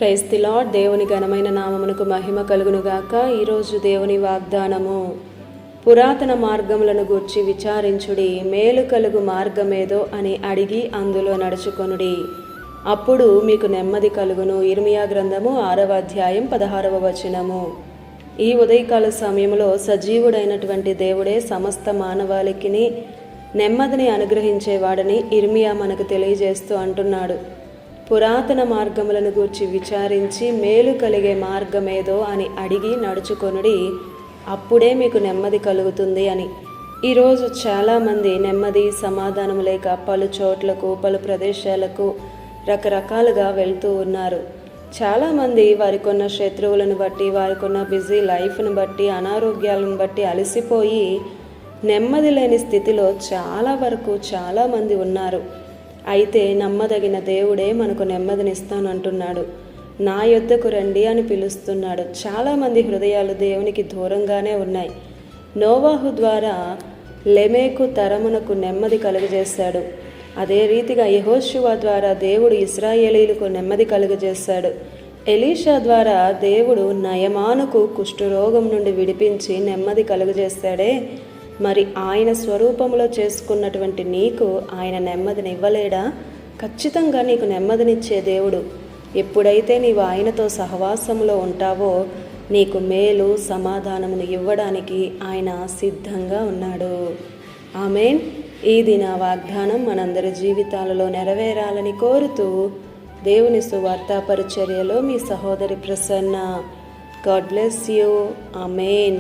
Praise the lord. దేవుని ఘనమైన నామమునకు మహిమ కలుగునుగాక. ఈరోజు దేవుని వాగ్దానము, పురాతన మార్గములను గూర్చి విచారించుడి, మేలు కలుగు మార్గమేదో అని అడిగి అందులో నడుచుకొనుడి, అప్పుడు మీకు నెమ్మది కలుగును. ఇర్మియా గ్రంథము 6వ అధ్యాయం 16వ వచనము. ఈ ఉదయకాల సమయంలో సజీవుడైనటువంటి దేవుడే సమస్త మానవాళికి నెమ్మదిని అనుగ్రహించేవాడని ఇర్మియా మనకు తెలియజేస్తూ అంటున్నాడు. పురాతన మార్గములను గూర్చి విచారించి మేలు కలిగే మార్గమేదో అని అడిగి నడుచుకొనుడి, అప్పుడే మీకు నెమ్మది కలుగుతుంది అని. ఈరోజు చాలామంది నెమ్మది సమాధానం లేక పలు చోట్లకు పలు ప్రదేశాలకు రకరకాలుగా వెళ్తూ ఉన్నారు. చాలామంది వారికున్న శత్రువులను బట్టి, వారికున్న బిజీ లైఫ్ను బట్టి, అనారోగ్యాలను బట్టి అలసిపోయి నెమ్మది లేని స్థితిలో చాలామంది ఉన్నారు. అయితే నమ్మదగిన దేవుడే మనకు నెమ్మదినిస్తానంటున్నాడు. నా యొద్దకు రండి అని పిలుస్తున్నాడు. చాలామంది హృదయాలు దేవునికి దూరంగానే ఉన్నాయి. నోవాహు ద్వారా లెమెకు తరమునకు నెమ్మది కలుగజేశాడు. అదే రీతిగా యెహోషువ ద్వారా దేవుడు ఇశ్రాయేలీయులకు నెమ్మది కలుగజేశాడు. ఎలీషా ద్వారా దేవుడు నయమానుకు కుష్ఠరోగం నుండి విడిపించి నెమ్మది కలుగజేశాడే, మరి ఆయన స్వరూపంలో చేసుకున్నటువంటి నీకు ఆయన నెమ్మదిని ఇవ్వలేడా? ఖచ్చితంగా నీకు నెమ్మదినిచ్చే దేవుడు. ఎప్పుడైతే నీవు ఆయనతో సహవాసంలో ఉంటావో నీకు మేలు సమాధానమును ఇవ్వడానికి ఆయన సిద్ధంగా ఉన్నాడు. ఆమేన్. ఈ దిన వాగ్దానం మనందరి జీవితాలలో నెరవేరాలని కోరుతూ దేవుని సువార్త పరిచర్యలో మీ సహోదరి Prasanna. God bless you. Amen.